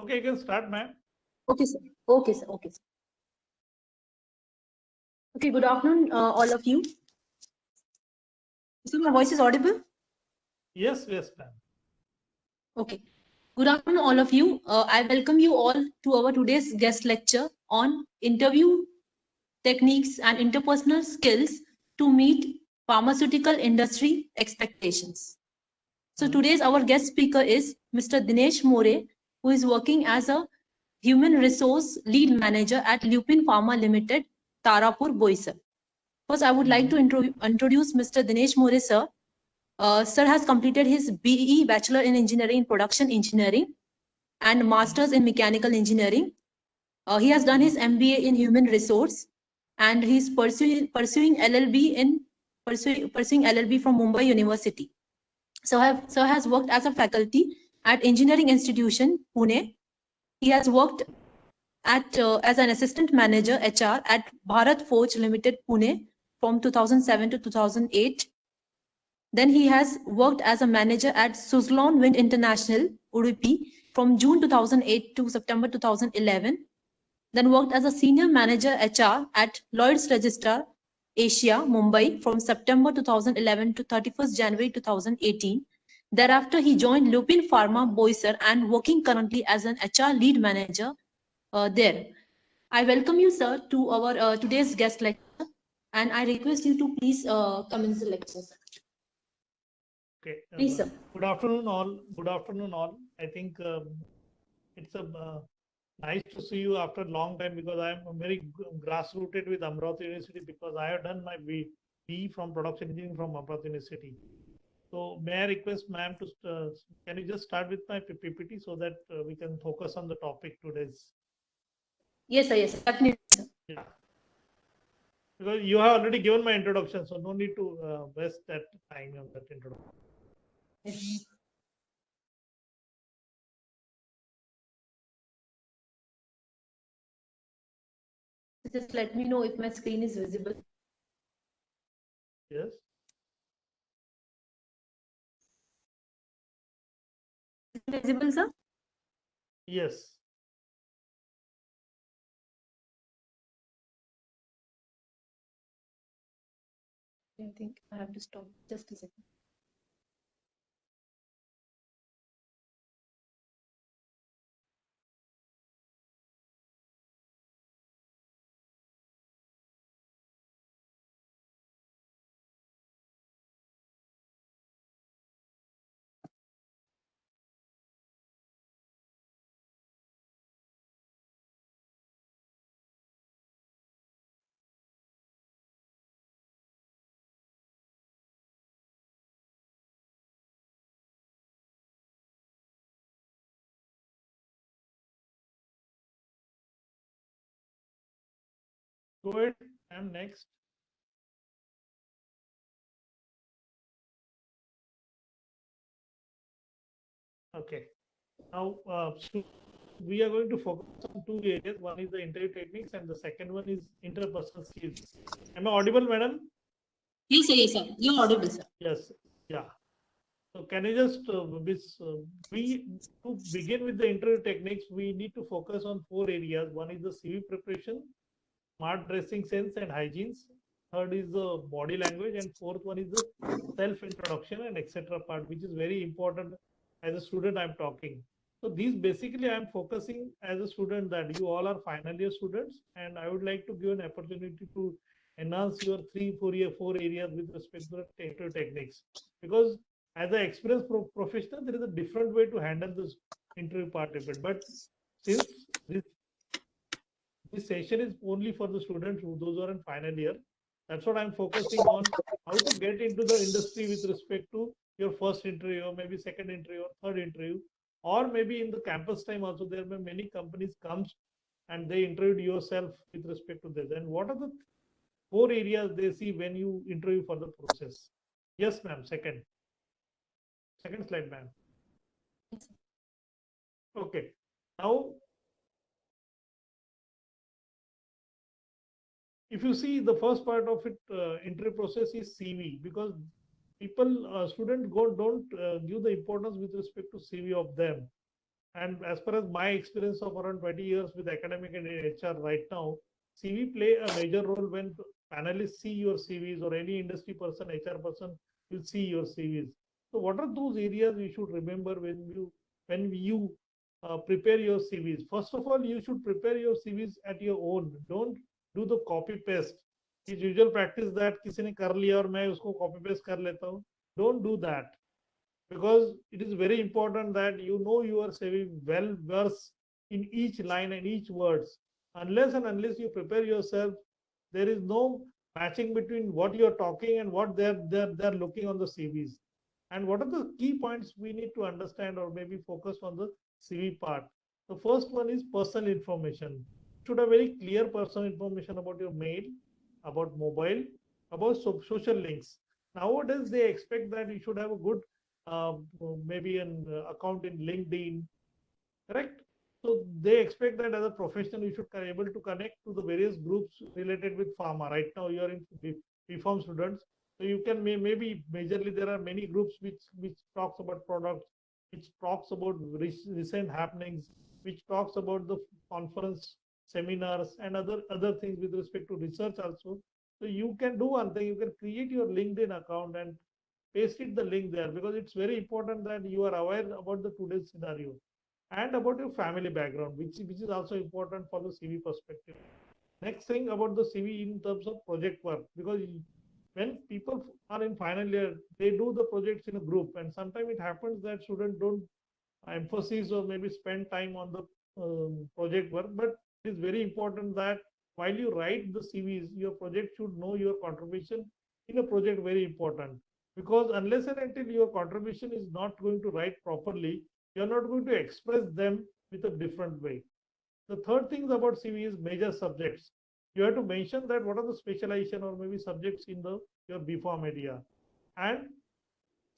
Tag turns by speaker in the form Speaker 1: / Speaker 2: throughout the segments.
Speaker 1: Okay, you can start, ma'am.
Speaker 2: Okay, sir. Okay, sir. Okay, sir. Okay, good afternoon, all of you. So my voice is audible?
Speaker 1: Yes, ma'am.
Speaker 2: Okay. Good afternoon, all of you. I welcome you all to our today's guest lecture on interview techniques and interpersonal skills to meet pharmaceutical industry expectations. So today's our guest speaker is Mr. Dinesh More, who is working as a human resource lead manager at Lupin Pharma Limited, Tarapur, Boisar. First, I would like to introduce Mr. Dinesh More, sir. Sir has completed his BE, Bachelor in Engineering in Production Engineering, and Masters in Mechanical Engineering. He has done his MBA in Human Resource, and he's pursuing LLB from Mumbai University. So has worked as a faculty at Engineering Institution, Pune. He has worked as an assistant manager HR at Bharat Forge Limited, Pune from 2007 to 2008. Then he has worked as a manager at Suzlon Wind International, Udupi from June 2008 to September 2011. Then worked as a senior manager HR at Lloyd's Register Asia, Mumbai from September 2011 to 31st January 2018. Thereafter, he joined Lupin Pharma, Boisar, and working currently as an HR lead manager there. I welcome you, sir, to our today's guest lecture, and I request you to please commence the lecture, sir.
Speaker 1: Okay.
Speaker 2: Please, sir.
Speaker 1: Good afternoon, all. Good afternoon, all. I think it's nice to see you after a long time because I am very grassrooted with Amravati University because I have done my BE from Production Engineering from Amravati University. So may I request ma'am to can you just start with my PPT so that we can focus on the topic today's.
Speaker 2: Yes, sir. Yes, definitely, sir.
Speaker 1: Yeah. Because you have already given my introduction, so no need to waste that time of that introduction.
Speaker 2: Yes. Just let me know if my screen is visible.
Speaker 1: Yes.
Speaker 2: Is it visible, sir?
Speaker 1: Yes.
Speaker 2: I think I have to stop. Just a second.
Speaker 1: Go ahead. I'm next. Okay. Now, we are going to focus on two areas. One is the interview techniques, and the second one is interpersonal skills. Am I audible, madam?
Speaker 2: Yes, sir. Yes, sir. You're audible, sir.
Speaker 1: Yes. Yeah. So, can you just we to begin with the interview techniques, we need to focus on four areas. One is the CV preparation, smart dressing sense and hygiene. Third is the body language, and fourth one is the self introduction and etc. part, which is very important as a student I'm talking. So these basically I'm focusing as a student that you all are final year students, and I would like to give an opportunity to enhance your 4 areas with respect to the interview techniques, because as an experienced professional, there is a different way to handle this interview part of it. But since this session is only for the students those who are in final year, that's what I'm focusing on, how to get into the industry with respect to your first interview or maybe second interview or third interview, or maybe in the campus time also there may many companies comes and they interviewed yourself with respect to this, and what are the four areas they see when you interview for the process. Yes, ma'am. Second slide, ma'am. Okay. Now, if you see the first part of it, interview process is CV, because people, students don't give the importance with respect to CV of them. And as far as my experience of around 20 years with academic and HR right now, CV play a major role when panelists see your CVs, or any industry person, HR person will see your CVs. So what are those areas you should remember when you prepare your CVs? First of all, you should prepare your CVs at your own. Don't do the copy paste. It's usual practice that किसी ने कर लिया और मैं उसको copy paste कर लेता हूँ. Don't do that, because it is very important that you know you are saving well versed in each line and each words. Unless and unless you prepare yourself, there is no matching between what you are talking and what they're looking on the CVs. And what are the key points we need to understand or maybe focus on the CV part? The first one is personal information. You should have very clear personal information about your mail, about mobile, about social links. Nowadays, they expect that you should have a good uh, maybe an account in LinkedIn, correct? So they expect that as a professional, you should be able to connect to the various groups related with pharma. Right now, you are in BPharm students, so you can maybe majorly there are many groups which talks about products, which talks about recent happenings, which talks about the conference, seminars, and other things with respect to research also. So you can do one thing: you can create your LinkedIn account and paste it the link there, because it's very important that you are aware about the today's scenario and about your family background, which is also important for the CV perspective. Next thing about the CV in terms of project work, because when people are in final year, they do the projects in a group, and sometimes it happens that students don't emphasize or maybe spend time on the project work. But it is very important that while you write the CVs, your project should know your contribution in a project. Very important, because unless and until your contribution is not going to write properly, you're not going to express them with a different way. The third thing about CV is major subjects. You have to mention that what are the specialization or maybe subjects in the your BPharm area, and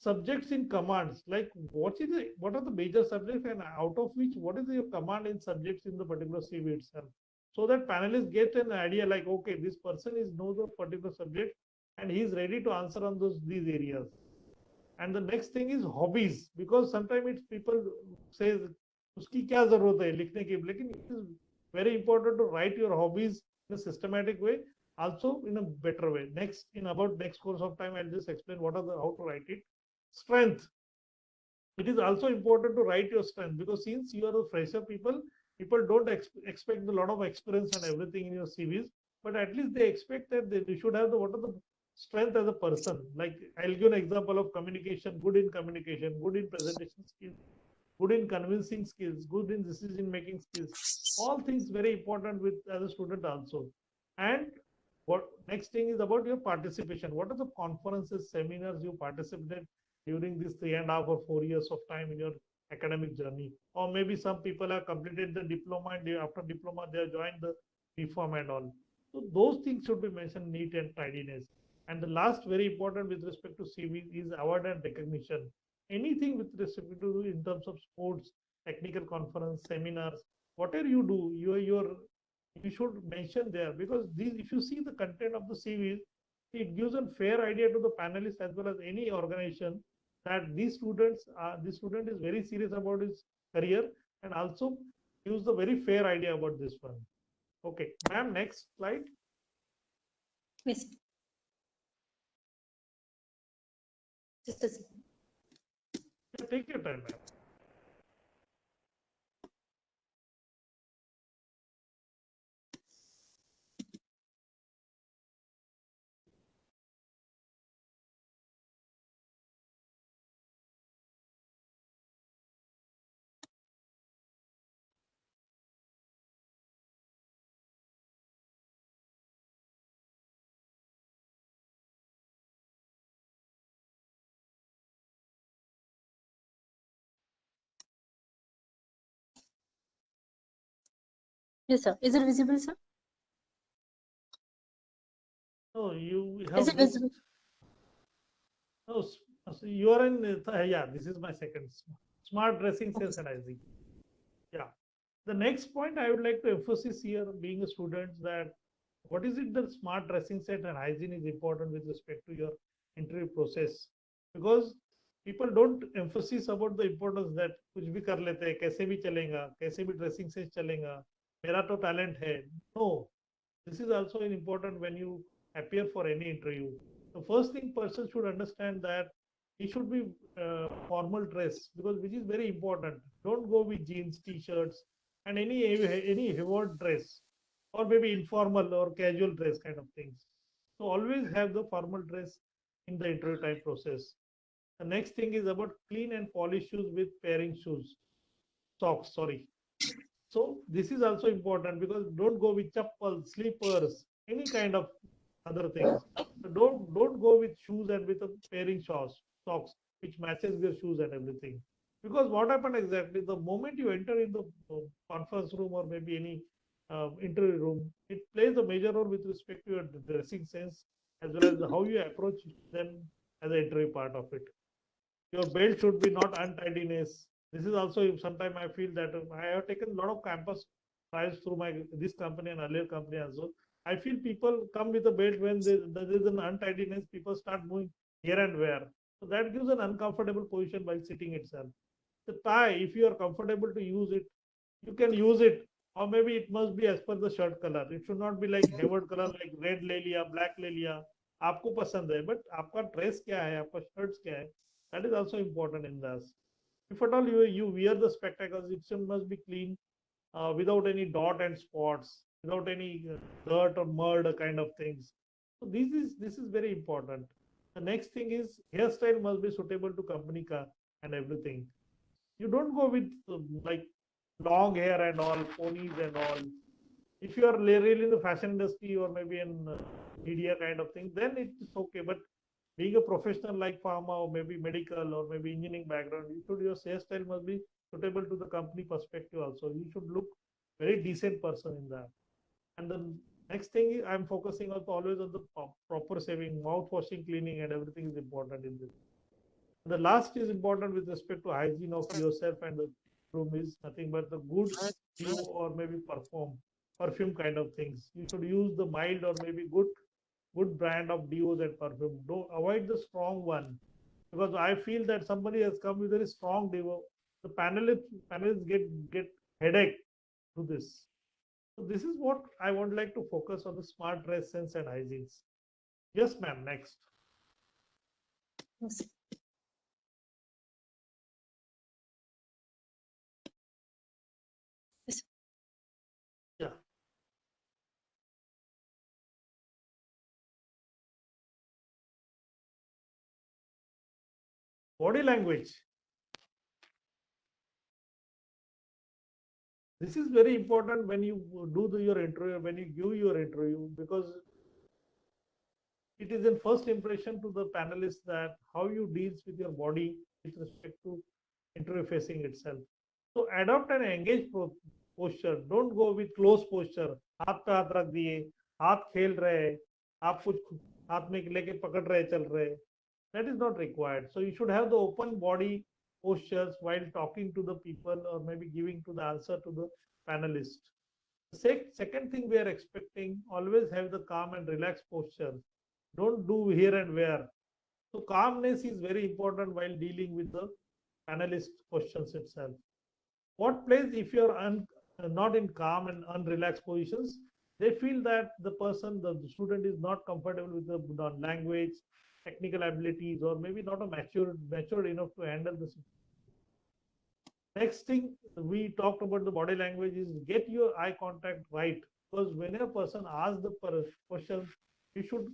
Speaker 1: subjects in commands, like what are the major subjects, and out of which what is your command in subjects in the particular CV itself, so that panelists get an idea like, okay, this person is knows a particular subject and he is ready to answer on these areas. And the next thing is hobbies, because sometimes it's people say uski kya zarurat hai likhne ki, lekin it is very important to write your hobbies in a systematic way, also in a better way. Next, in about next course of time, I'll just explain what are the how to write it. Strength. It is also important to write your strength, because since you are a fresher, people don't expect a lot of experience and everything in your CVs, but at least they expect that they should have the what are the strength as a person. Like, I'll give an example of communication: good in communication, good in presentation skills, good in convincing skills, good in decision making skills. All things very important with as a student also. And what next thing is about your participation. What are the conferences, seminars you participated during this 3.5 or 4 years of time in your academic journey? Or maybe some people have completed the diploma, and after diploma they have joined the reform and all. So those things should be mentioned, neat and tidiness. And the last very important with respect to CV is award and recognition. Anything with respect to in terms of sports, technical conference, seminars, whatever you do, you should mention there, because these, if you see the content of the CVs, it gives a fair idea to the panelists as well as any organization that this student is very serious about his career, and also gives the very fair idea about this one. Okay, ma'am, next slide.
Speaker 2: Yes. Just a second.
Speaker 1: Yeah, take your time, ma'am.
Speaker 2: Yes, sir. Is it visible, sir?
Speaker 1: No, you
Speaker 2: Is
Speaker 1: have
Speaker 2: it visible?
Speaker 1: no, so you are in, yeah, this is my second smart dressing
Speaker 2: Okay.
Speaker 1: sense and hygiene. Yeah. The next point I would like to emphasize here, being a student, that what is it that smart dressing set and hygiene is important with respect to your interview process, because people don't emphasize about the importance that कुछ भी कर लेते हैं, कैसे भी चलेगा, कैसे भी ड्रेसिंग सेंस चलेगा, मेरा तो टैलेंट है. No, this is also important when you appear for any interview. The first thing person should understand that he should be formal dress, because which is very important. Don't go with jeans, t-shirts, and any heavy dress, or maybe informal or casual dress kind of things. So always have the formal dress in the interview time process. The next thing is about clean and polished shoes with pairing socks. Sorry. So this is also important, because don't go with chappal, slippers, any kind of other things. So don't go with shoes and with a pairing socks which matches your shoes and everything. Because what happened exactly, the moment you enter in the conference room or maybe any interview room, it plays a major role with respect to your dressing sense, as well as how you approach them as an interview part of it. Your belt should be not untidiness. This is also sometimes I feel that I have taken a lot of campus trials through my this company and earlier company as well. I feel people come with a belt when there is an untidiness, people start moving here and there. So that gives an uncomfortable position while sitting itself. The tie, if you are comfortable to use it, you can use it. Or maybe it must be as per the shirt color. It should not be like Hayward color, like red ले लिया, black ले लिया. आपको पसंद है, but आपका dress क्या है, आपका शर्ट्स क्या है, that is also important in this. If at all you wear the spectacles, it must be clean, without any dot and spots, without any dirt or mud kind of things. So this is very important. The next thing is hairstyle must be suitable to company car and everything. You don't go with like long hair and all, ponies and all. If you are really in the fashion industry or maybe in media kind of thing, then it's okay. But being a professional like pharma or maybe medical or maybe engineering background, your hairstyle must be suitable to the company perspective also. You should look very decent person in that. And the next thing is I'm focusing also always on the proper saving, mouth washing, cleaning, and everything is important in this. The last is important with respect to hygiene of yourself and the room is nothing but the good dew or maybe perfume kind of things. You should use the mild or maybe good brand of deos and perfume. Don't avoid the strong one, because I feel that somebody has come with very strong devo. The panelists get headache to this. So this is what I would like to focus on, the smart dress sense and hygiene. Yes, ma'am. Next.
Speaker 2: Yes. Yes.
Speaker 1: Yeah. Body language. This is very important when you do your interview, when you give your interview, because it is in first impression to the panelists that how you deals with your body with respect to interview facing itself. So adopt an engaged posture. Don't go with close posture. हाथ पे हाथ रख दिए, हाथ खेल रहे, आप कुछ हाथ में लेके पकड़ रहे चल रहे. That is not required. So you should have the open body postures while talking to the people or maybe giving to the answer to the panelist. Second thing we are expecting, always have the calm and relaxed posture. Don't do here and where. So calmness is very important while dealing with the panelist questions itself. What plays if you're not in calm and unrelaxed positions? They feel that the student is not comfortable with the language, technical abilities, or maybe not a matured enough to handle this. Next thing we talked about the body language is get your eye contact right, because when a person asks the question, you should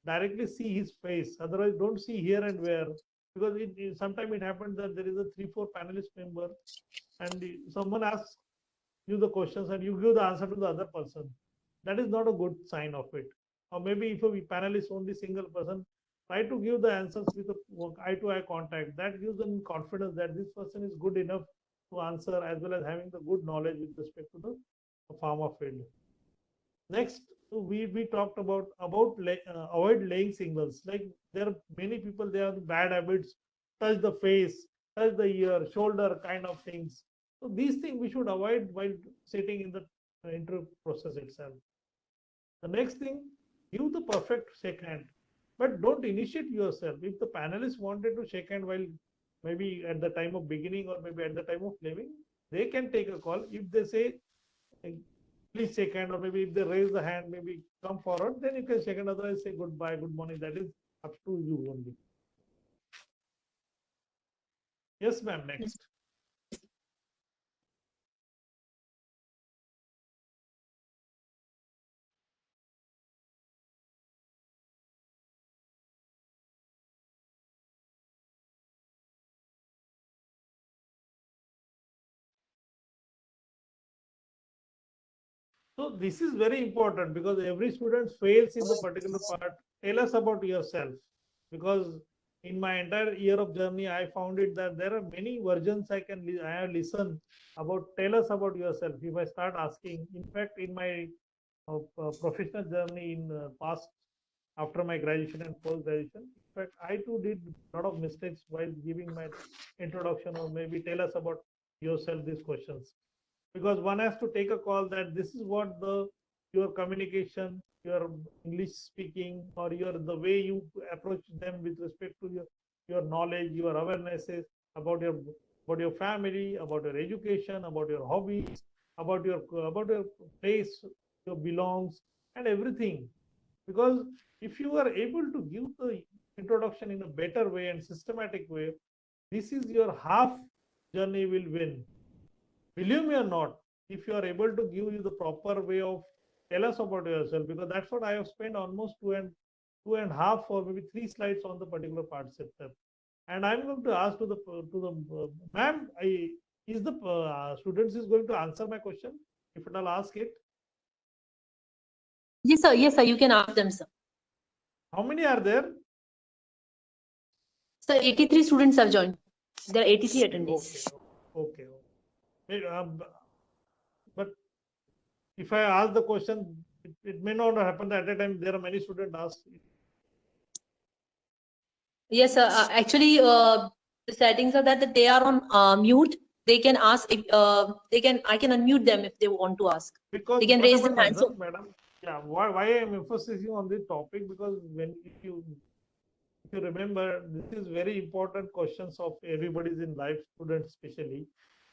Speaker 1: directly see his face. Otherwise, don't see here and where, because sometimes it happens that there is a 3-4 panelist member and someone asks you the questions and you give the answer to the other person. That is not a good sign of it. Or maybe if a panelist only single person, try to give the answers with eye to eye contact. That gives them confidence that this person is good enough to answer, as well as having the good knowledge with respect to the pharma field. Next, we talked about avoid laying signals. Like there are many people, they have bad habits, touch the face, touch the ear, shoulder kind of things. So these things we should avoid while sitting in the interview process itself. The next thing, give the perfect shake hand, but don't initiate yourself. If the panelists wanted to shake hand while maybe at the time of beginning or maybe at the time of leaving, they can take a call. If they say, please shake hand, or maybe if they raise the hand, maybe come forward, then you can shake hand. Otherwise, say goodbye, good morning. That is up to you only. Yes, ma'am. Next. So this is very important because every student fails in the particular part. Tell us about yourself, because in my entire year of journey, I found it that there are many versions I have listened about. Tell us about yourself. If I start asking, in fact, in my professional journey in past, after my graduation and post graduation, in fact, I too did a lot of mistakes while giving my introduction, or maybe tell us about yourself these questions, because one has to take a call that this is what your communication, your English speaking, or the way you approach them with respect to your knowledge, your awarenesses about your family, about your education, about your hobbies, about your place, your belongs, and everything. Because if you are able to give the introduction in a better way and systematic way, this is your half journey will win. Believe me or not, if you are able to give you the proper way of tell us about yourself, because that's what I have spent almost two and a half or maybe 3 slides on the particular part itself. And I'm going to ask to the ma'am, is the students is going to answer my question if I'll ask it.
Speaker 2: Yes, sir. Yes, sir. You can ask them, sir.
Speaker 1: How many are there?
Speaker 2: Sir, 83 students have joined. There are 83 attendees.
Speaker 1: Okay. But if I ask the question, it may not happen at a time. There are many students asked.
Speaker 2: Yes, sir. Actually, the settings are that they are on mute. They can ask if I can unmute them if they want to ask.
Speaker 1: Because
Speaker 2: they can raise their hands.
Speaker 1: Madam. Yeah, why I am emphasizing on this topic, because if you remember, this is very important questions of everybody's in life, students especially.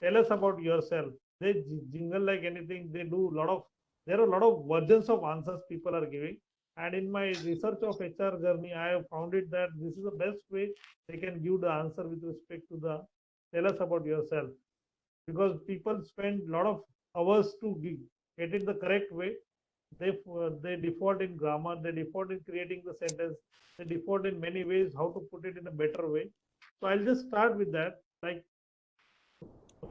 Speaker 1: Tell us about yourself. They jingle like anything. There are a lot of versions of answers people are giving. And in my research of HR journey, I have found it that this is the best way they can give the answer with respect to the tell us about yourself. Because people spend a lot of hours to get it the correct way. They default in grammar, they default in creating the sentence, they default in many ways how to put it in a better way. So I'll just start with that. Like,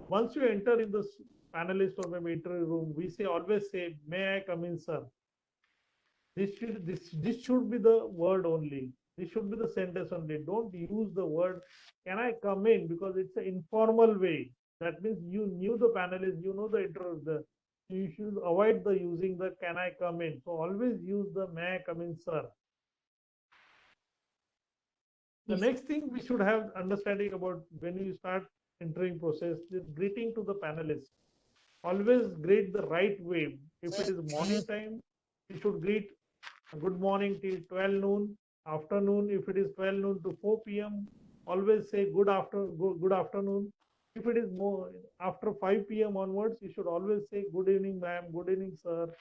Speaker 1: once you enter in the panelist or maybe interview room, we always say, may I come in, sir? This should be the word only. This should be the sentence only. Don't use the word can I come in, because it's an informal way. That means you knew the panelist, you know the interviewer. You should avoid the using the can I come in. So always use the may I come in, sir. The next thing we should have understanding about when you start entering process is greeting to the panelists. Always greet the right way. If it is morning time, you should greet good morning till 12 noon. Afternoon, if it is 12 noon to 4 p.m., always say good afternoon. If it is more after 5 p.m. onwards, you should always say good evening, ma'am, good evening, sir,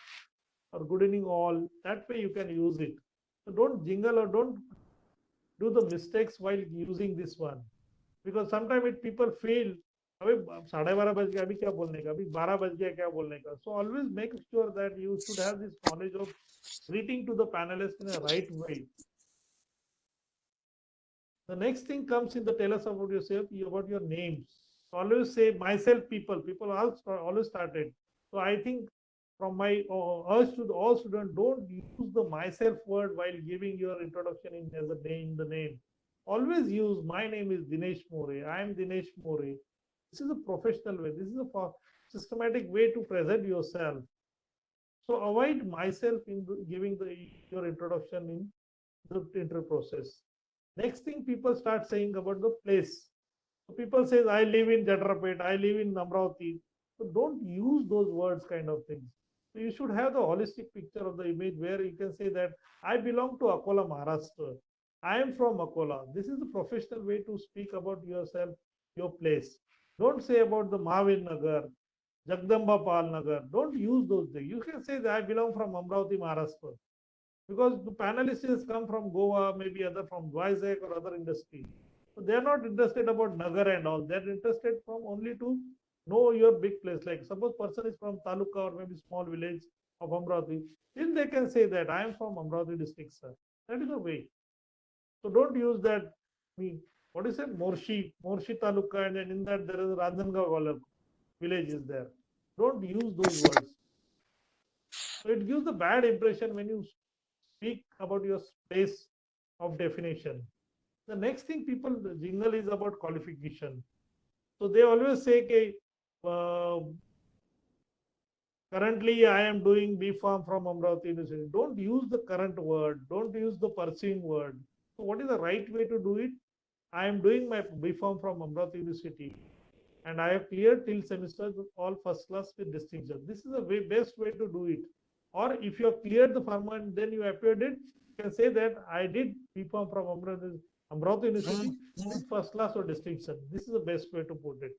Speaker 1: or good evening, all. That way you can use it. So don't jingle or don't do the mistakes while using this one, because sometimes people feel अबे 12:30 बज गया, अभी क्या बोलने का, अभी 12 बज गया, क्या बोलने का. So always make sure that you should have this knowledge of greeting to the panelists in a right way. The next thing comes in the tell us about yourself, about your names. So always say myself, people always started. So I think from my urge to all students, don't use the myself word while giving your introduction in as a name, the name. Always use my name is Dinesh More. I am Dinesh More. This is a professional way. This is a systematic way to present yourself. So avoid myself in giving your introduction in the interview process. Next thing people start saying about the place. So people say, I live in Jatrapet, I live in Amravati. So don't use those words kind of things. So you should have the holistic picture of the image where you can say that I belong to Akola, Maharashtra. I am from Akola. This is the professional way to speak about yourself, your place. Don't say about the Mahavir Nagar, Jagdamba Pal Nagar. Don't use those things. You can say that I belong from Amravati, Maharashtra. Because the panelists has come from Goa, maybe other from Vizag or other industry. So they are not interested about Nagar and all. They are interested from only to know your big place. Like suppose person is from Taluka or maybe small village of Amravati, then they can say that I am from Amravati district, sir. That is the way. So don't use that. What is it? Morshi Taluka, and then in that there is a Ranjangaon village is there. Don't use those words. So it gives a bad impression when you speak about your space of definition. The next thing people the jingle is about qualification. So they always say, okay, currently I am doing B Farm from Amravati University. Don't use the current word. Don't use the pursuing word. So what is the right way to do it? I am doing my B Farm from Amravati University, and I have cleared till semesters all first class with distinction. This is the best way to do it. Or if you have cleared the farm and then you appeared it, you can say that I did BPharm from Amravati University with first class or distinction. This is the best way to put it.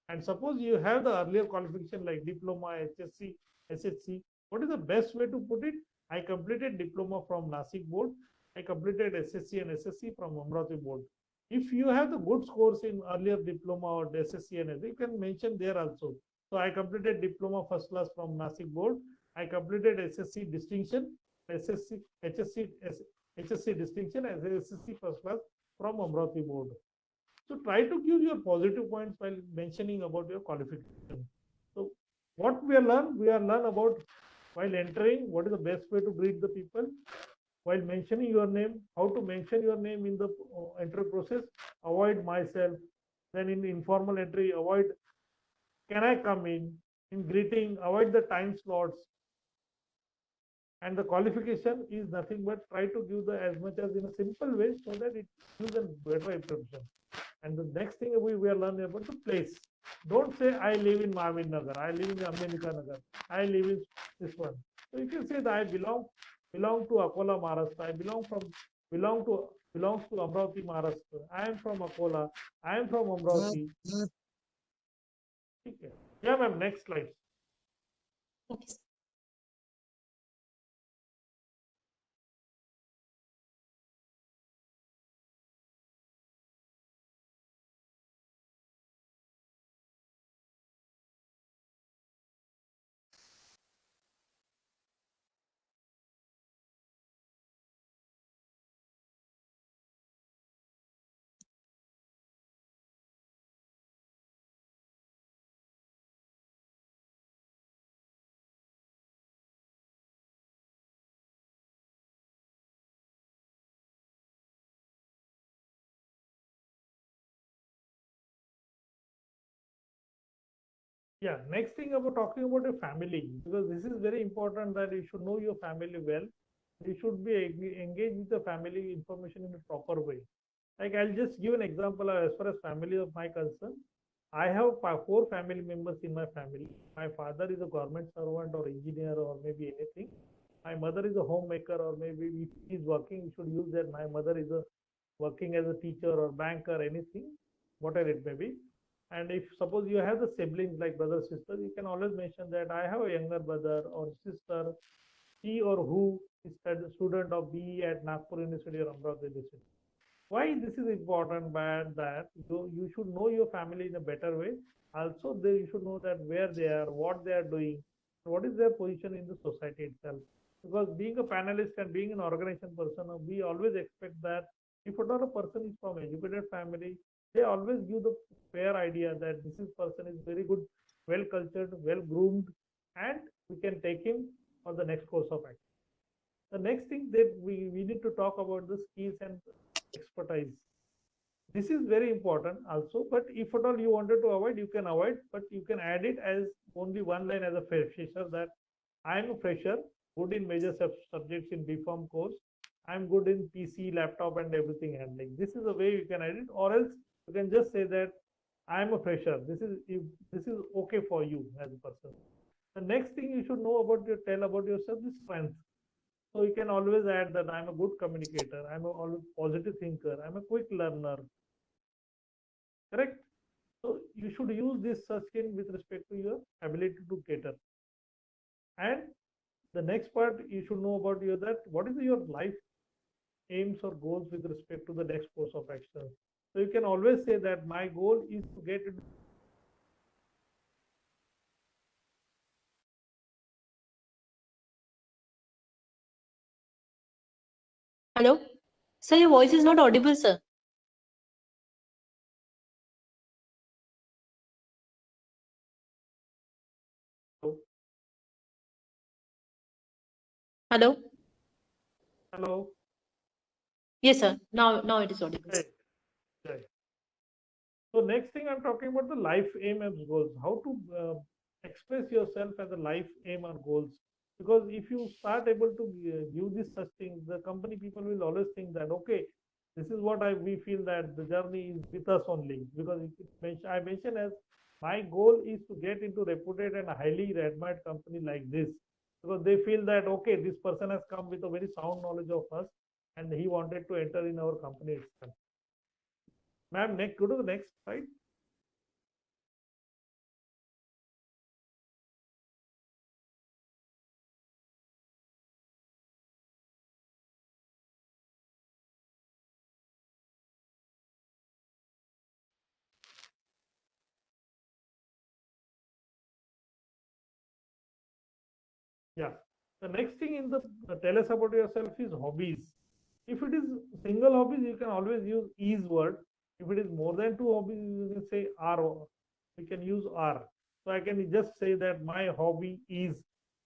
Speaker 1: And suppose you have the earlier qualification like diploma, HSC, SHC. What is the best way to put it? I completed diploma from Nasik board. I completed SSC and SSC from Amravati board. If you have the good scores in earlier diploma or SSC and you can mention there also. So I completed diploma first class from Nasik board. I completed SSC distinction, SSC, HSC distinction as SSC first class from Amravati board. So try to give your positive points while mentioning about your qualification. So what we are learn about while entering, what is the best way to greet the people, while mentioning your name, how to mention your name in the entry process, avoid myself, then in informal entry, avoid can I come in greeting, avoid the time slots, and the qualification is nothing but try to give the as much as in a simple way so that it gives a better impression. And the next thing we are learning about the place. Don't say I live in Mahavir Nagar, I live in Ambedkar Nagar, I live in this one. So you can say that I belong to Akola, Maharashtra. I belongs to Amravati, Maharashtra. I am from Akola. I am from Amravati. Okay. Yeah, ma'am. Next slide.
Speaker 2: Okay.
Speaker 1: Yeah, next thing about talking about your family, because this is very important that you should know your family well. You should be engaged with the family information in a proper way. Like I'll just give an example as far as family of my concern. I have four family members in my family. My father is a government servant or engineer or maybe anything. My mother is a homemaker or maybe if he's working, you should use that. My mother is a working as a teacher or banker, anything, whatever it may be. And if suppose you have the siblings like brother, sister, you can always mention that I have a younger brother or sister, he or who is a student of BE at Nagpur University or Amravati University. Why this is important? But that you should know your family in a better way. Also, you should know that where they are, what they are doing, what is their position in the society itself. Because being a panelist and being an organization person, we always expect that if another person is from educated family, they always give the fair idea that this is person is very good, well cultured, well groomed, and we can take him for the next course of action. The next thing that we need to talk about the skills and expertise. This is very important also, but if at all you wanted to avoid, you can avoid, but you can add it as only one line as a fresher that I am a fresher, good in major subjects in BPharm course. I'm good in PC, laptop, and everything handling. This is the way you can add it, or else you can just say that I am a fresher. This is okay for you as a person. The next thing you should know about tell about yourself is strength. So you can always add that I'm a good communicator, I'm a always positive thinker, I'm a quick learner. Correct? So you should use this search engine with respect to your ability to cater. And the next part you should know about your that what is your life aims or goals with respect to the next course of action. So you can always say that my goal is to get into.
Speaker 2: Hello? Sir, your voice is not audible, sir. Hello?
Speaker 1: Hello.
Speaker 2: Yes, sir. Now it is audible.
Speaker 1: Right. Right. So next thing I'm talking about the life aim and goals. How to express yourself as a life aim or goals. Because if you start able to give this such things, the company people will always think that okay, this is what we feel that the journey is with us only. Because I mentioned as my goal is to get into reputed and highly admired company like this. Because they feel that okay, this person has come with a very sound knowledge of us and he wanted to enter in our company itself. Ma'am, next, go to the next slide. Yeah. The next thing in the tell us about yourself is hobbies. If it is single hobbies, you can always use is word. If it is more than two hobbies, you can say are. We can use are. So I can just say that my hobby is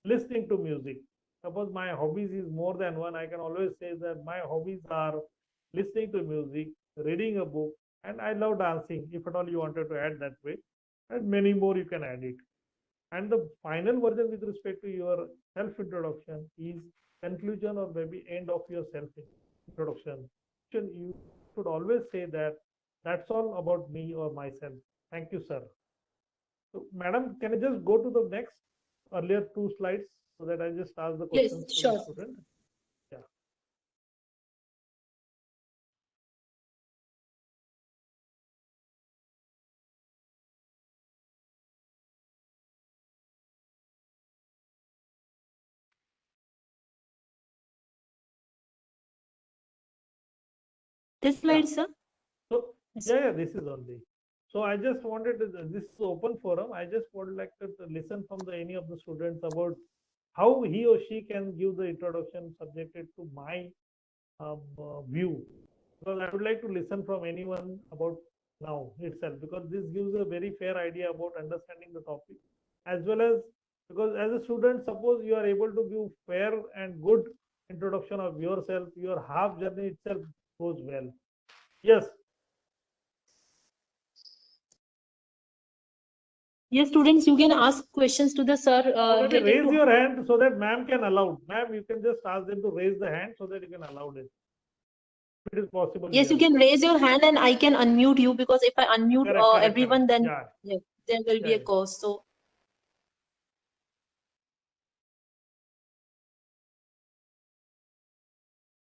Speaker 1: listening to music. Suppose my hobbies is more than one, I can always say that my hobbies are listening to music, reading a book, and I love dancing. If at all you wanted to add that way, and many more you can add it. And the final version with respect to your self introduction is conclusion or maybe end of your self introduction. You should always say that that's all about me or myself. Thank you, sir. So, madam, can I just go to the next earlier two slides so that I just ask the
Speaker 2: Yes,
Speaker 1: questions to the
Speaker 2: sure.
Speaker 1: student? Yeah.
Speaker 2: This slide, sir?
Speaker 1: So,
Speaker 2: Yes.
Speaker 1: yeah, this is only. So I just wanted to, this is open forum. I just would like to listen from any of the students about how he or she can give the introduction subjected to my view. Because I would like to listen from anyone about now itself, because this gives a very fair idea about understanding the topic, as well as because as a student, suppose you are able to give fair and good introduction of yourself, your half journey itself goes well. Yes.
Speaker 2: Yes, students, you can ask questions to the sir
Speaker 1: Maybe
Speaker 2: related
Speaker 1: raise
Speaker 2: to.
Speaker 1: your hand so that ma'am can allow. Ma'am, you can just ask them to raise the hand so that you can allow it. If it is possible
Speaker 2: Yes,
Speaker 1: here.
Speaker 2: you can raise your hand and I can unmute you, because if I unmute
Speaker 1: Correct.
Speaker 2: everyone, then
Speaker 1: Yeah.
Speaker 2: yeah, there will be
Speaker 1: Yeah.
Speaker 2: a cost. So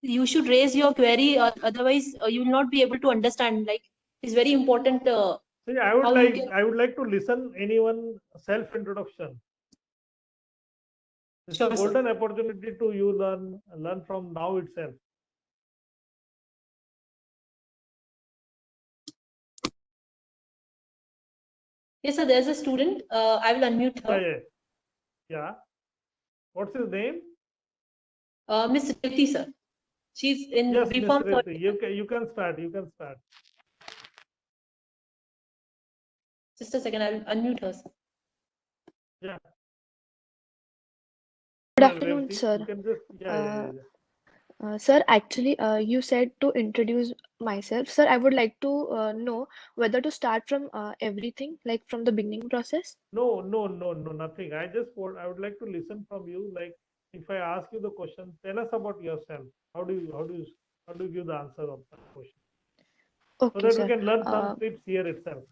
Speaker 2: you should raise your query, otherwise you will not be able to understand. Like, it's very important.
Speaker 1: See,
Speaker 2: How you can.
Speaker 1: I would like to listen anyone self introduction. This is a
Speaker 2: Sure, sir.
Speaker 1: golden opportunity to you learn from now itself.
Speaker 2: Yes, sir. There's a student. I will unmute her.
Speaker 1: Yeah. What's his name?
Speaker 2: Miss Riti, sir. She's in
Speaker 1: Yes, Miss
Speaker 2: BPharm third.
Speaker 1: Riti. You can start. You can start.
Speaker 2: Just a second. I'll unmute her, sir.
Speaker 1: Yeah.
Speaker 3: Good afternoon,
Speaker 1: Reti,
Speaker 3: sir.
Speaker 1: you can just
Speaker 3: Sir, actually, you said to introduce myself. Sir, I would like to know whether to start from everything, like from the beginning process.
Speaker 1: No, nothing. I would like to listen from you. Like, if I ask you the question, tell us about yourself. How do you give the answer of that question? So
Speaker 3: Okay,
Speaker 1: that we
Speaker 3: sir.
Speaker 1: can learn some tips here itself.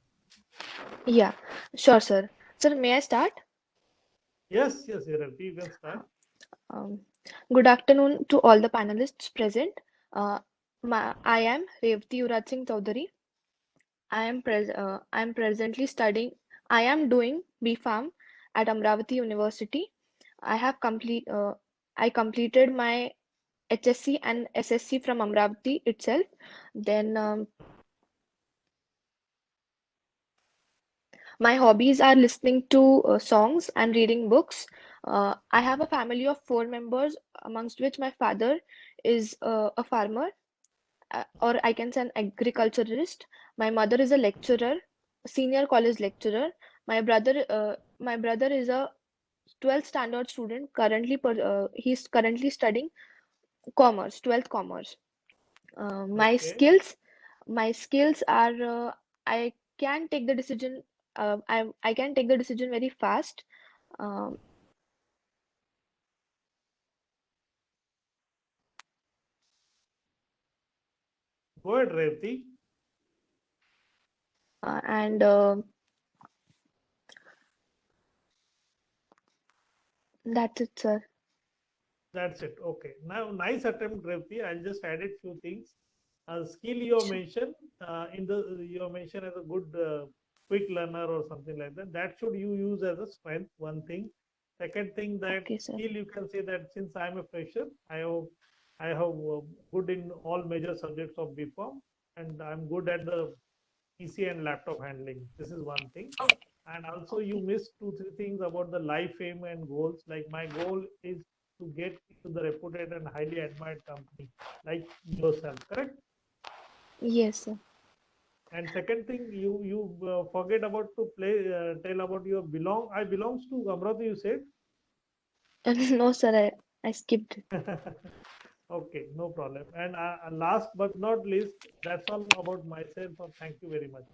Speaker 3: Yeah, sure, sir. Sir, may I start?
Speaker 1: Yes, Reti, you can start.
Speaker 3: Good afternoon to all the panelists present. Uh, I am Revati Yuvraj Singh Chaudhary. I am presently studying. I am doing B.Pharm at Amravati University. I have complete. I completed my HSC and SSC from Amravati itself. Then my hobbies are listening to songs and reading books. I have a family of 4 members, amongst which my father is a farmer, or I can say an agriculturalist. My mother is a lecturer, senior college lecturer. My brother is a 12th standard student. He's currently studying commerce, 12th commerce. My
Speaker 1: Okay.
Speaker 3: skills, my skills are I can take the decision. I can take the decision very fast. Um,
Speaker 1: Go ahead, Revati.
Speaker 3: and that's it, sir.
Speaker 1: That's it. Okay. Now, nice attempt, Revati. I'll just added few things. Skill you
Speaker 3: Sure.
Speaker 1: mentioned you mentioned as a good quick learner or something like that. That should you use as a strength. One thing. Second thing, that
Speaker 3: Okay, sir.
Speaker 1: skill you can say that since I'm a fresher, I have good in all major subjects of BPharm, and I'm good at the PC and laptop handling. This is one thing. And also you
Speaker 3: Okay.
Speaker 1: missed two, three things about the life aim and goals. Like my goal is to get to the reputed and highly admired company like yourself, correct?
Speaker 3: Yes, sir.
Speaker 1: And second thing, you forget about to play tell about your belong. I belongs to Amrata. You said.
Speaker 3: No, sir. I skipped it.
Speaker 1: Okay, no problem. And last but not least, that's all about myself. So thank you very much.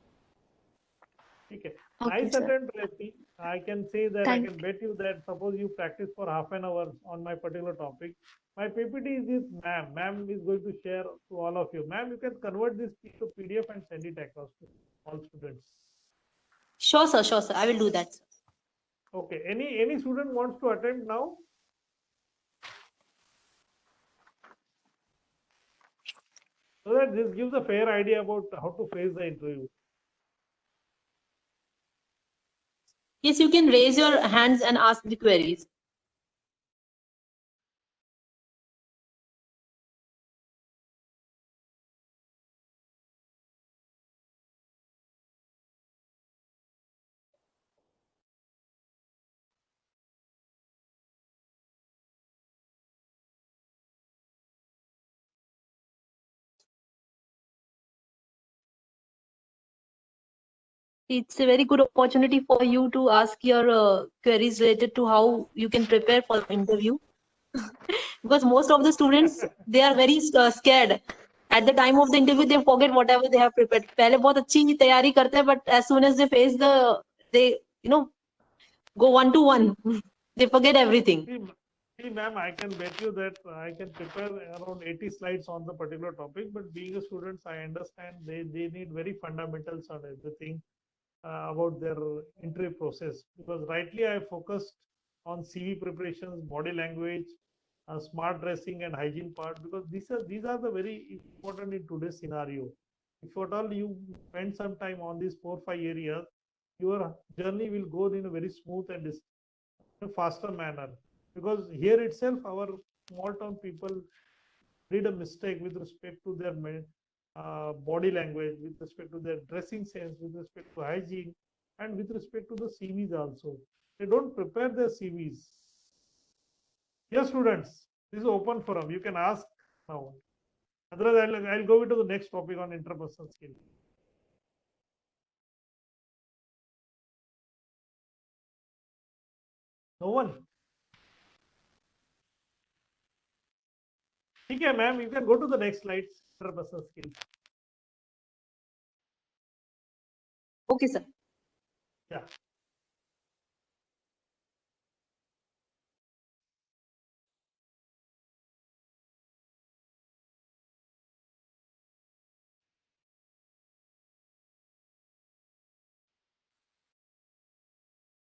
Speaker 1: Okay,
Speaker 3: Okay,
Speaker 1: nice
Speaker 3: sir.
Speaker 1: attempt, Rati. I can say that I can
Speaker 3: Thank.
Speaker 1: bet you that suppose you practice for half an hour on my particular topic, my PPT is with ma'am. Ma'am is going to share to all of you. Ma'am, you can convert this to PDF and send it across to all students.
Speaker 2: Sure, sir. Sure, sir. I will do that.
Speaker 1: Okay, any student wants to attend now? So that this gives a fair idea about how to face the interview.
Speaker 2: Yes, you can raise your hands and ask the queries. It's a very good opportunity for you to ask your queries related to how you can prepare for the interview. Because most of the students, they are very scared. At the time of the interview, they forget whatever they have prepared. पहले बहुत अच्छी तैयारी करते हैं, but as soon as they face they you know go one to one, they forget everything.
Speaker 1: See, see, ma'am, I can bet you that I can prepare around 80 slides on the particular topic, but being a student, I understand they need very fundamentals on everything about their entry process. Because rightly, I focused on CV preparations, body language, smart dressing, and hygiene part, because these are the very important in today's scenario. If at all you spend some time on these 4 5 areas, your journey will go in a very smooth and a faster manner, because here itself our small town people did a mistake with respect to their body language, with respect to their dressing sense, with respect to hygiene, and with respect to the CVs also. They don't prepare their CVs. Yes, students, this is open forum. You can ask now. Otherwise, I'll go into the next topic on interpersonal skill. No one. Okay, ma'am, you can go to the next slide. Interpersonal skill.
Speaker 2: Okay, sir.
Speaker 1: Yeah.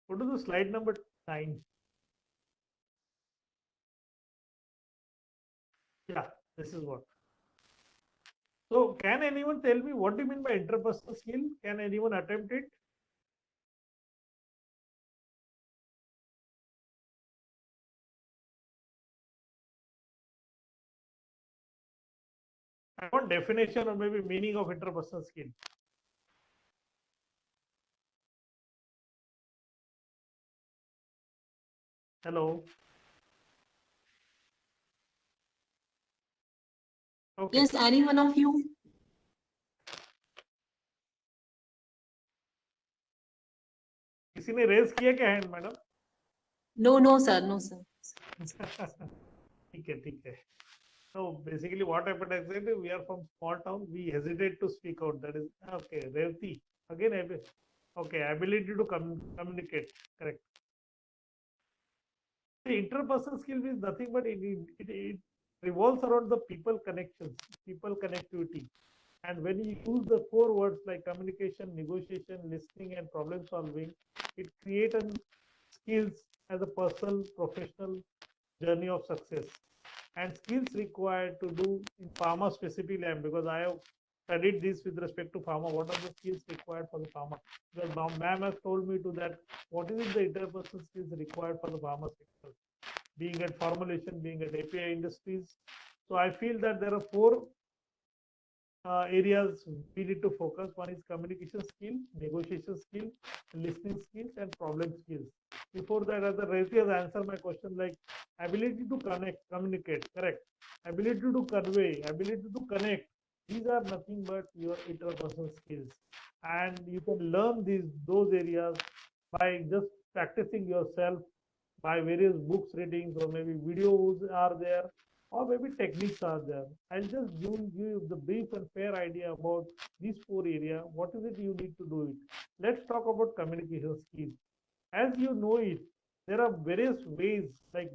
Speaker 1: Go to the slide number 9. Yeah, this is what. So can anyone tell me what do you mean by interpersonal skill? Can anyone attempt it? I want definition or maybe meaning of interpersonal skill. Hello. Okay.
Speaker 2: Yes, any one of you?
Speaker 1: किसी ने raise किया क्या hand madam?
Speaker 2: No, no, sir. No, sir.
Speaker 1: ठीक है. So basically what happened is that we are from small town, we hesitate to speak out. That is okay. Revati again. Okay, ability to communicate. Correct. The interpersonal skill is nothing but it revolves around the people connections, people connectivity. And when you use the four words like communication, negotiation, listening, and problem solving, it creates skills as a personal, professional journey of success. And skills required to do in pharma specifically, because I have studied this with respect to pharma. What are the skills required for the pharma? Because now ma'am has told me to that what is the interpersonal skills required for the pharma sector, being at formulation, being at API industries. So I feel that there are four areas we need to focus. One is communication skill, negotiation skill, listening skills, and problem skills. Before that, as the Revati has answered my question, like ability to communicate, correct? Ability to convey, ability to connect. These are nothing but your interpersonal skills, and you can learn those areas by just practicing yourself by various books readings, or maybe videos are there, or maybe techniques are there. I'll just give you the brief and fair idea about these four areas. What is it you need to do it? Let's talk about communication skills. As you know it, there are various ways like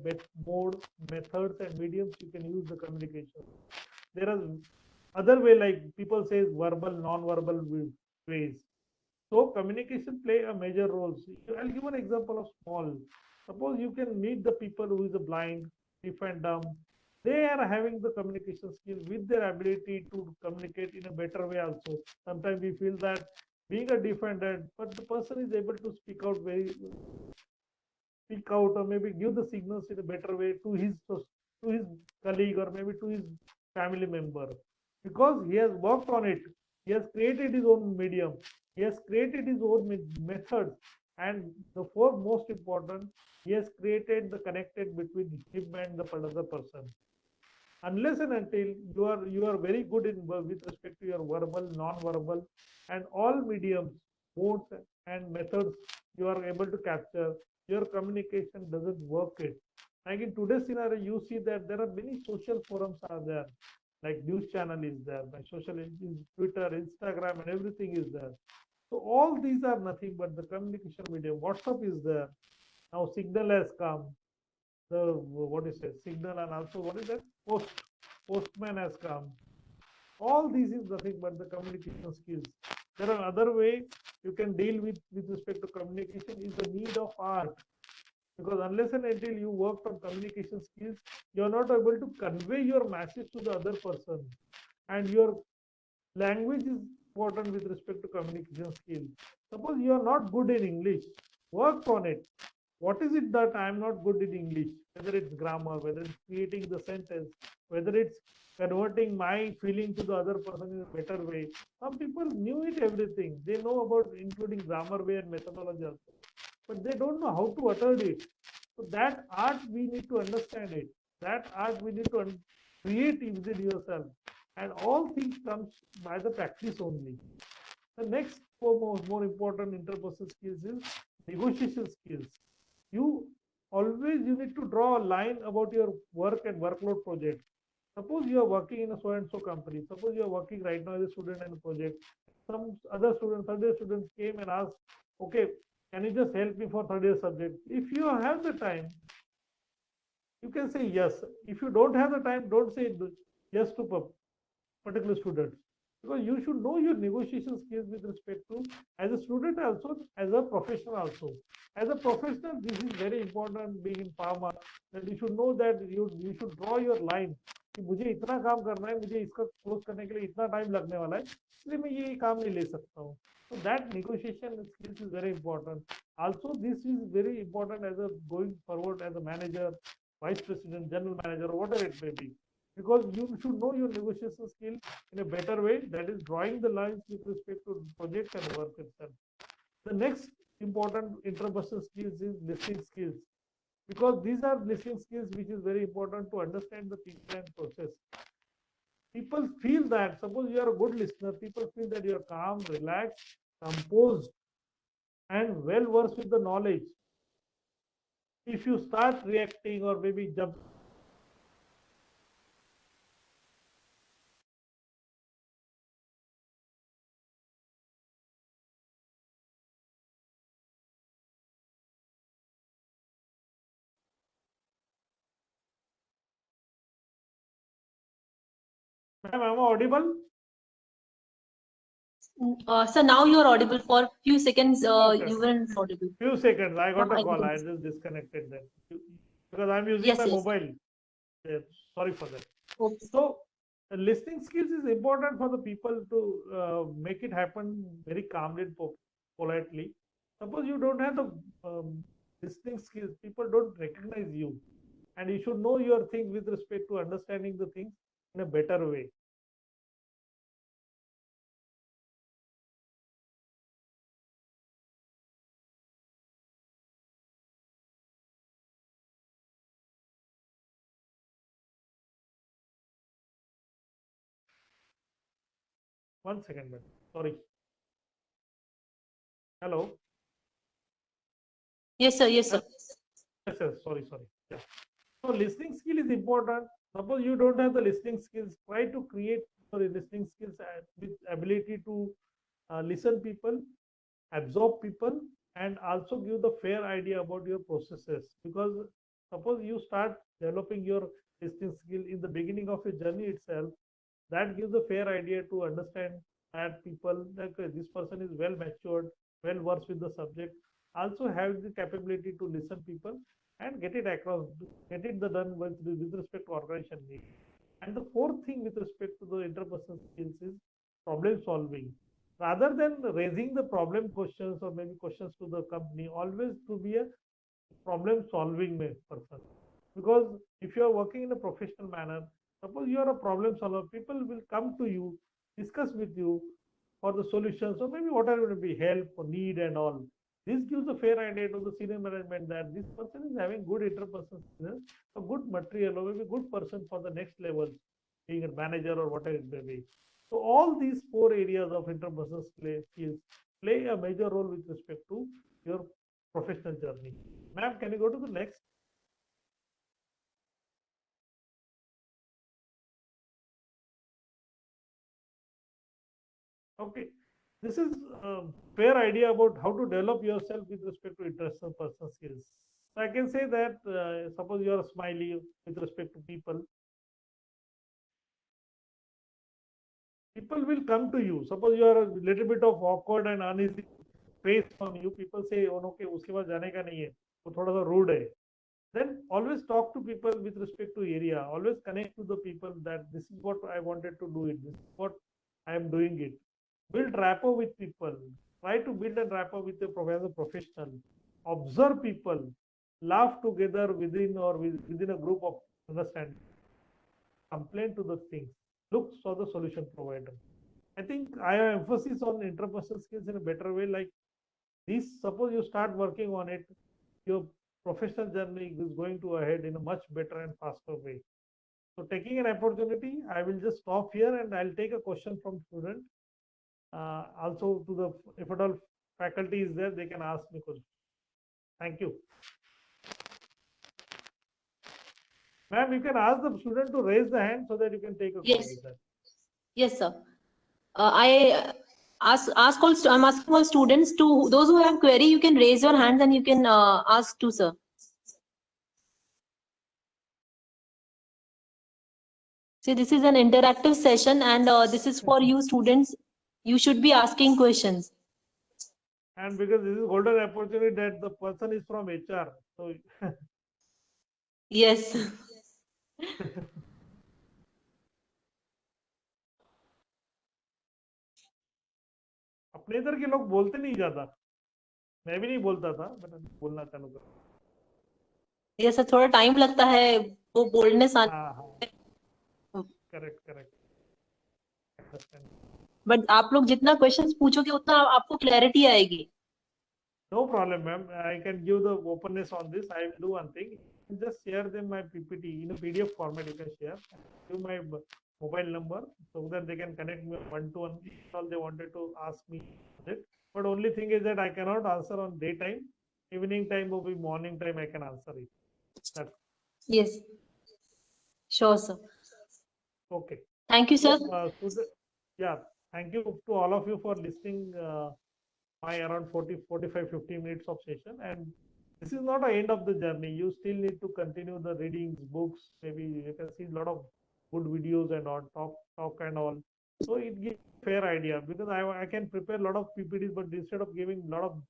Speaker 1: mode, methods, and mediums you can use the communication. There are other way like people say verbal, non-verbal ways. So communication play a major role. I'll give an example of small. Suppose you can meet the people who is a blind, deaf and dumb. They are having the communication skill with their ability to communicate in a better way also. Sometimes we feel that being a deaf and dumb, but the person is able to speak out or maybe give the signals in a better way to his colleague or maybe to his family member, because he has worked on it. He has created his own medium. He has created his own methods. And the four most important, he has created the connected between him and the other person. Unless and until you are very good in with respect to your verbal, non-verbal, and all mediums, modes, and methods you are able to capture, your communication doesn't work it. Like in today's scenario, you see that there are many social forums are there, like news channel is there, by social Twitter, Instagram, and everything is there. So all these are nothing but the communication medium. WhatsApp is there. Now Signal has come. The what is it? Signal, and also what is that? Postman has come. All these is nothing but the communication skills. There are other way you can deal with respect to communication is the need of art, because unless and until you work on communication skills, you are not able to convey your message to the other person. And your language is important with respect to communication skills. Suppose you are not good in English, work on it. What is it that I am not good in English? Whether it's grammar, whether it's creating the sentence, whether it's converting my feeling to the other person in a better way. Some people knew it everything. They know about including grammar way and methodology also, but they don't know how to utter it. So that art we need to understand it. That art we need to create within yourself. And all things comes by the practice only. The next foremost more important interpersonal skills is negotiation skills. You need to draw a line about your work and workload project. Suppose you are working in a so and so company. Suppose you are working right now as a student in a project. Some other students came and asked, okay, can you just help me for third year subject? If you have the time, you can say yes. If you don't have the time, don't say yes to particular students, because you should know your negotiation skills with respect to as a student also, as a professional also. As a professional, this is very important being in pharma, that you should know that you should draw your line कि मुझे इतना काम करना है, मुझे इसका close करने के लिए इतना टाइम लगने वाला है, इसलिए मैं ये काम नहीं ले सकता हूँ. So that negotiation skills is very important. Also, this is very important as a going forward as a manager, vice president, general manager, or whatever it may be. Because you should know your negotiation skill in a better way, that is drawing the lines with respect to project and work itself. The next important interpersonal skills is listening skills, because these are listening skills which is very important to understand the people and process. People feel that, suppose you are a good listener, people feel that you are calm, relaxed, composed, and well versed with the knowledge. If you start reacting or maybe jump, ma'am, am I audible?
Speaker 2: Sir, now you are audible. For few seconds,
Speaker 1: Okay.
Speaker 2: you weren't audible.
Speaker 1: Few seconds, I got
Speaker 2: No,
Speaker 1: a
Speaker 2: I
Speaker 1: call. I
Speaker 2: didn't.
Speaker 1: just disconnected that because I'm using
Speaker 2: Yes,
Speaker 1: my
Speaker 2: yes.
Speaker 1: mobile. Yeah, sorry for that.
Speaker 2: Okay.
Speaker 1: So, listening skills is important for the people to make it happen very calmly and politely. Suppose you don't have the listening skills, people don't recognize you, and you should know your thing with respect to understanding the things in a better way. One second, madam. Sorry. Hello.
Speaker 2: Yes, sir. Yes, sir.
Speaker 1: Yes, yes. Sorry. Yeah. So listening skill is important. Suppose you don't have the listening skills, try to create your listening skills with ability to listen people, absorb people, and also give the fair idea about your processes. Because suppose you start developing your listening skill in the beginning of your journey itself, that gives a fair idea to understand that people, like this person is well matured, well versed with the subject, also have the capability to listen people and get it across, get it done with respect to organization needs. And the fourth thing with respect to the interpersonal skills is problem solving. Rather than raising the problem questions or maybe questions to the company, always to be a problem solving person. Because if you are working in a professional manner, suppose you are a problem solver, people will come to you, discuss with you for the solutions or maybe whatever will be help or need and all. This gives a fair idea to the senior management that this person is having good interpersonal skills, a good material or maybe good person for the next level, being a manager or whatever it may be. So all these four areas of interpersonal skills play a major role with respect to your professional journey. Ma'am, can you go to the next? Okay, this is a fair idea about how to develop yourself with respect to interpersonal skills. So I can say that suppose you are smiley with respect to people, people will come to you. Suppose you are a little bit of awkward and uneasy face on you, people say, oh, okay, उसके पास जाने का नहीं है, वो थोड़ा सा rude है. Then always talk to people with respect to area. Always connect to the people that this is what I wanted to do it. This is what I am doing it. Build rapport with people. Try to build a rapport with a professional. Observe people. Laugh together within or within a group of understanding. Complain to the things. Look for the solution provider. I think I have emphasis on interpersonal skills in a better way. Like this, suppose you start working on it, your professional journey is going to ahead in a much better and faster way. So taking an opportunity, I will just stop here and I'll take a question from student. Also to the, if at all faculty is there, they can ask me questions. Thank you. Ma'am, you can ask the student to raise the hand so that you can take a
Speaker 2: Yes.
Speaker 1: question.
Speaker 2: Yes, sir. I'm asking all students to, those who have query, you can raise your hands and you can ask to sir. See, this is an interactive session and this is for you students. You should be asking questions.
Speaker 1: And because this is golden opportunity that the person is from HR. So
Speaker 2: Yes.
Speaker 1: अपने इधर के लोग बोलते नहीं ज्यादा, मैं भी नहीं बोलता था, बट बोलना चालू कर।
Speaker 2: ये सर थोड़ा टाइम लगता है वो बोलने से,
Speaker 1: हाँ हाँ, करेक्ट करेक्ट।
Speaker 2: बट आप लोग जितना क्वेश्चंस पूछोगे उतना आपको क्लैरिटी आएगी।
Speaker 1: No problem, ma'am. I can give the openness on this. I will do one thing. Just share them my PPT in a PDF format. You can share. Give my mobile number so that they can connect me one to one. All they wanted to ask me. But only thing is that I cannot answer on daytime. Evening time or morning time I can answer it. That's
Speaker 2: Yes, sure sir.
Speaker 1: okay.
Speaker 2: Thank you sir.
Speaker 1: Yeah, thank you to all of you for listening. My around 45 50 minutes of session, and this is not the end of the journey. You still need to continue the readings, books. Maybe you can see a lot of good videos and all, talk and all. So it gives fair idea, because I can prepare a lot of PPTs, but instead of giving a lot of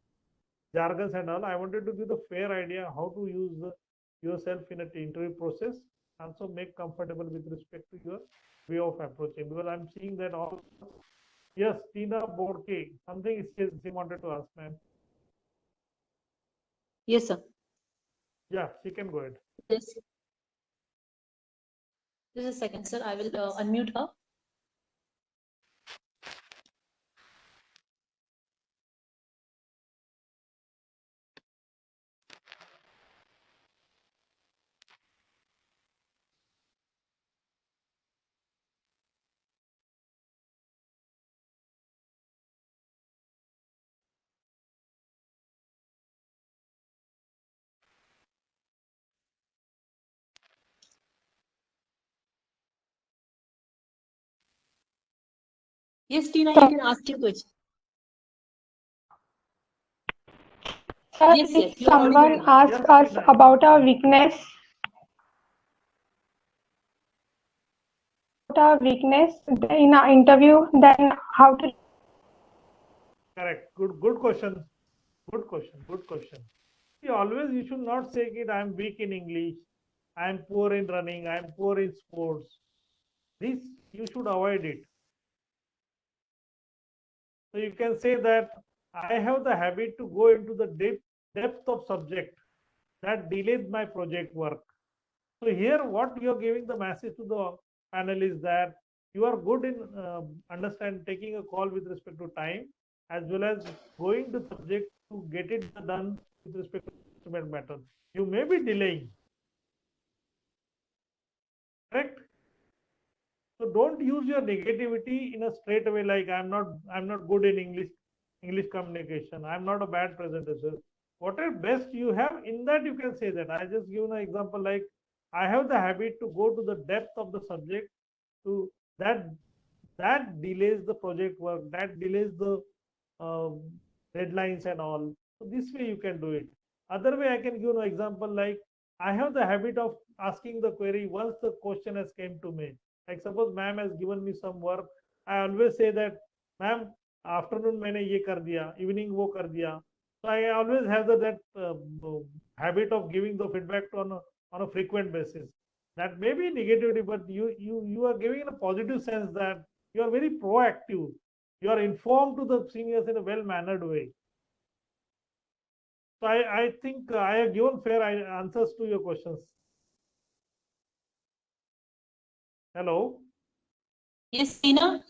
Speaker 1: jargons and all, I wanted to give the fair idea how to use yourself in an interview process. Also make comfortable with respect to your way of approaching, because I'm seeing that all. Yes, Tina Borke, something she wanted to ask, ma'am.
Speaker 2: Yes sir.
Speaker 1: Yeah, she can go ahead.
Speaker 2: Yes. Just a second sir, I will unmute her. Yes, Tina, you can ask your question.
Speaker 4: Sir,
Speaker 2: Yes,
Speaker 4: if
Speaker 2: you are
Speaker 4: someone
Speaker 2: audible now.
Speaker 4: asks
Speaker 1: Yes,
Speaker 4: us
Speaker 1: Tina.
Speaker 4: about our weakness, in our interview, then how to?
Speaker 1: Correct. Good question. Good question. Good question. See, always you should not say it, I'm weak in English, I'm poor in running, I'm poor in sports. This you should avoid it. So you can say that I have the habit to go into the depth of subject that delays my project work. So here, what you are giving the message to the panel is that you are good in taking a call with respect to time, as well as going to subject to get it done with respect to instrument matter. You may be delaying, correct? So don't use your negativity in a straight away, like I'm not good in English communication. I'm not a bad presenter. Whatever best you have in that, you can say that. I just give an example, like I have the habit to go to the depth of the subject, to that delays the project work, that delays the uh, deadlines and all. So this way you can do it. Other way I can give an example, like I have the habit of asking the query once the question has came to me. Like suppose ma'am has given me some work, I always say that ma'am afternoon मैंने ये कर दिया, evening वो कर दिया. So I always have that habit of giving the feedback on a frequent basis. That may be negativity, but you are giving in a positive sense that you are very proactive. You are informed to the seniors in a well-mannered way. So I think I have given fair answers to your questions. Hello,
Speaker 2: Yes, Tina.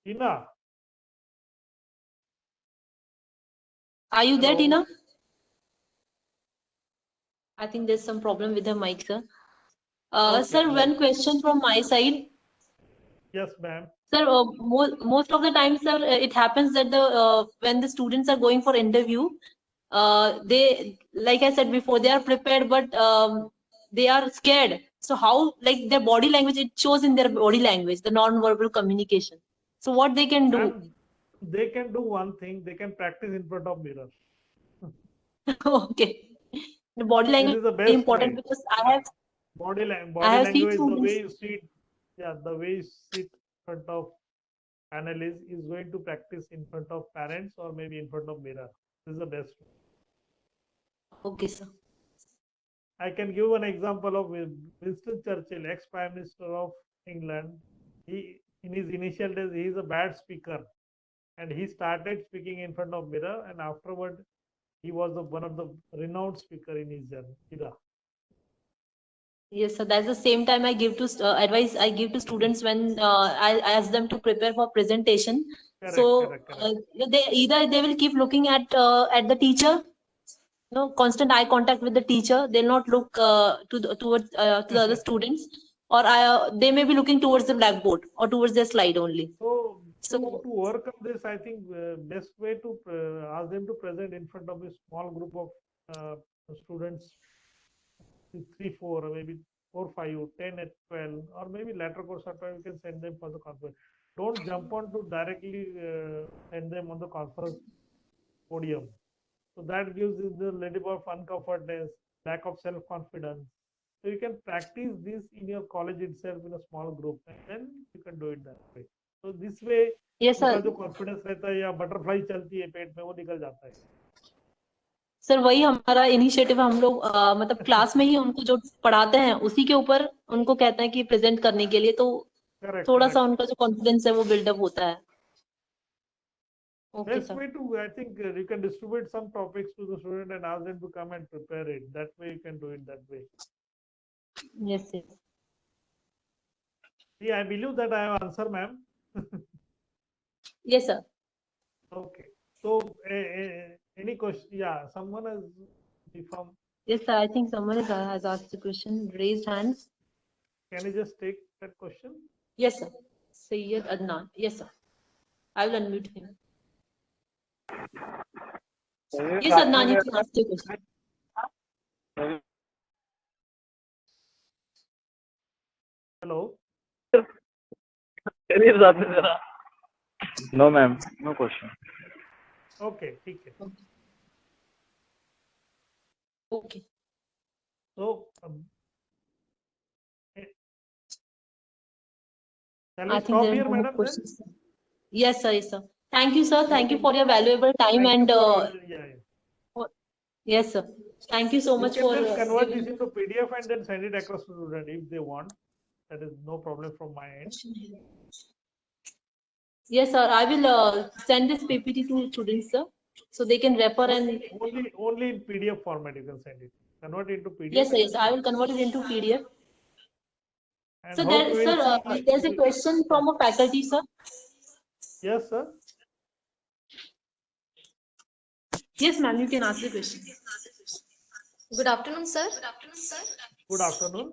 Speaker 1: Tina.
Speaker 2: Are you there,
Speaker 1: Hello.
Speaker 2: Tina? I think there's some problem with the mic, sir.
Speaker 1: Okay,
Speaker 2: Sir,
Speaker 1: right.
Speaker 2: one question from my side.
Speaker 1: Yes, ma'am.
Speaker 2: Sir, most of the time, sir, it happens that when the students are going for interview, they, like I said before, they are prepared, but they are scared. So how, like their body language, it shows in their body language, the non-verbal communication. So what they can do?
Speaker 1: Ma'am, they can do one thing. They can practice in front of mirror.
Speaker 2: Okay. The body
Speaker 1: This
Speaker 2: language
Speaker 1: is the
Speaker 2: is
Speaker 1: best
Speaker 2: important
Speaker 1: way.
Speaker 2: because
Speaker 1: Yeah.
Speaker 2: I
Speaker 1: Body
Speaker 2: have seen
Speaker 1: language, the way
Speaker 2: students.
Speaker 1: you sit. Yeah, the way you sit in front of analyst is going to practice in front of parents or maybe in front of mirror. This is the best way.
Speaker 2: Okay, sir.
Speaker 1: I can give an example of Winston Churchill, ex-Prime Minister of England. He, in his initial days, he is a bad speaker, and he started speaking in front of mirror, and afterward, he was one of the renowned speaker in his era.
Speaker 2: Yes, sir. That's the same time I give to advice I give to students when I ask them to prepare for presentation.
Speaker 1: Correct,
Speaker 2: So
Speaker 1: correct.
Speaker 2: they either they will keep looking at the teacher, constant eye contact with the teacher. They'll not look towards to the other students, or they may be looking towards the blackboard or towards their slide only.
Speaker 1: So to overcome this, I think best way to ask them to present in front of a small group of students, 3, 4, or maybe 4, 5, 10, 12, or maybe later course of time, you can send them for the conference. Don't jump on to directly send them on the conference podium. So that gives you the little bit of uncomfortness, lack of self-confidence. So you can practice this in your college itself in a small group, and then you can do it that way. So this way,
Speaker 2: Yes, sir.
Speaker 1: उनका जो confidence रहता है या butterfly चलती है पेट में वो निकल जाता है.
Speaker 2: सर वही हमारा इनिशिएटिव हम लोग मतलब क्लास में ही उनको जो पढ़ाते हैं उसी के ऊपर उनको कहते हैं कि प्रेजेंट करने के लिए, तो थोड़ा सा उनका जो कॉन्फिडेंस है वो बिल्डअप होता है. Okay,
Speaker 1: Best
Speaker 2: sir.
Speaker 1: way to, I think you can distribute some topics to the student and ask them to come and prepare it. That way you can do it that way.
Speaker 2: Yes, yes.
Speaker 1: See, I believe that I have answered, ma'am.
Speaker 2: Yes, sir.
Speaker 1: Okay. So any question? Yeah, someone has from.
Speaker 2: Yes, sir. I think someone has asked the question. Raised hands.
Speaker 1: Can you just take that question?
Speaker 2: Yes, sir. Sayyid Adnan. Yes, sir. I will unmute him. Yes, Adnan, you can ask the question.
Speaker 1: Hello.
Speaker 5: No, ma'am. No question.
Speaker 1: Okay, ठीक है.
Speaker 2: Okay.
Speaker 1: So, shall
Speaker 2: I
Speaker 1: we
Speaker 2: think
Speaker 1: stop
Speaker 2: there
Speaker 1: here,
Speaker 2: are no more
Speaker 1: madam?
Speaker 2: questions. Sir. Yes, sir. Yes, sir. Thank you, sir. Thank you for your valuable time
Speaker 1: Thank
Speaker 2: and
Speaker 1: you for, yeah.
Speaker 2: yes, sir. Thank you so
Speaker 1: You
Speaker 2: much
Speaker 1: can
Speaker 2: for
Speaker 1: just convert this
Speaker 2: giving.
Speaker 1: into PDF and then send it across to student if they want. That is no problem from my end.
Speaker 2: Yes, sir. I will send this PPT to students, sir, so they can refer and.
Speaker 1: Only in PDF format you can send it. Convert it into PDF.
Speaker 2: Yes, sir. Yes, I will convert it into PDF.
Speaker 1: And
Speaker 2: So there, sir, there's a question from a faculty, sir.
Speaker 1: Yes, sir.
Speaker 2: Yes, ma'am. You can ask the question.
Speaker 6: Good afternoon, sir.
Speaker 1: Good afternoon.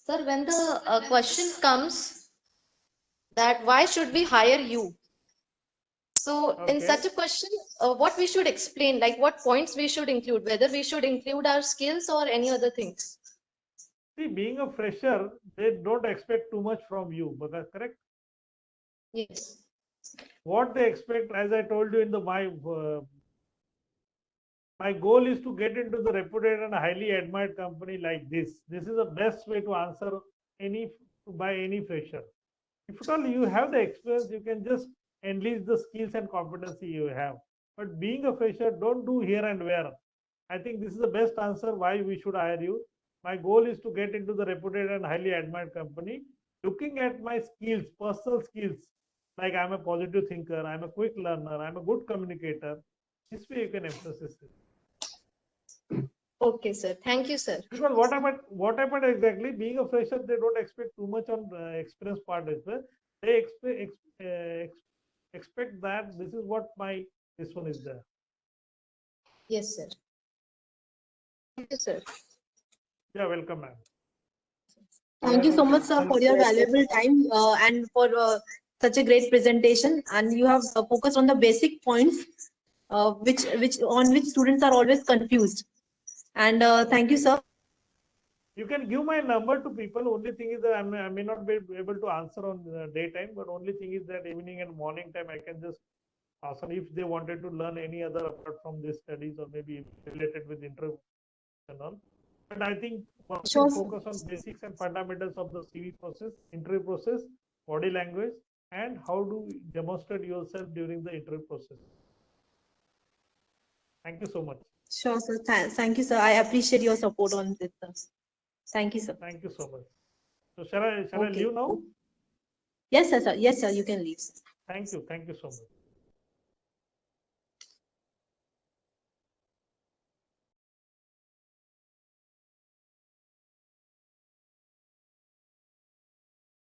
Speaker 6: Sir, when the question comes that why should we hire you? So in such a question, what we should explain, like what points we should include, whether we should include our skills or any other things.
Speaker 1: See, being a fresher, they don't expect too much from you, but that's correct.
Speaker 6: Yes.
Speaker 1: What they expect, as I told you in the my goal is to get into the reputed and highly admired company like this. This is the best way to answer by any fresher. If at all you have the experience, you can just enlist the skills and competency you have. But being a fresher, don't do here and where. I think this is the best answer why we should hire you. My goal is to get into the reputed and highly admired company. Looking at my skills, personal skills, like I'm a positive thinker, I'm a quick learner, I'm a good communicator. This way you can emphasize it.
Speaker 6: Okay, sir. Thank you, sir.
Speaker 1: Because what happened exactly? Being a fresher, they don't expect too much on experience part as well. They expect that this is what this one is there.
Speaker 6: Yes, sir. Thank you, sir.
Speaker 1: Yeah, welcome, ma'am.
Speaker 2: Thank you so much, sir, for your valuable time and for such a great presentation. And you have focused on the basic points, which students are always confused. And thank you, sir.
Speaker 1: You can give my number to people. Only thing is that I may not be able to answer on daytime, but only thing is that evening and morning time I can just ask if they wanted to learn any other apart from these studies or maybe related with interview and all. but I think one
Speaker 2: Sure,
Speaker 1: should
Speaker 2: sir.
Speaker 1: focus on basics and fundamentals of the CV process, interview process, body language, and how to demonstrate yourself during the interview process. Thank you so much.
Speaker 2: Sure, sir. Thank you, sir. I appreciate your support on this, sir. Thank you, sir.
Speaker 1: Thank you so much. So shall I
Speaker 2: Okay.
Speaker 1: leave now?
Speaker 2: Yes, sir. Yes, sir. You can leave, sir.
Speaker 1: Thank you so much.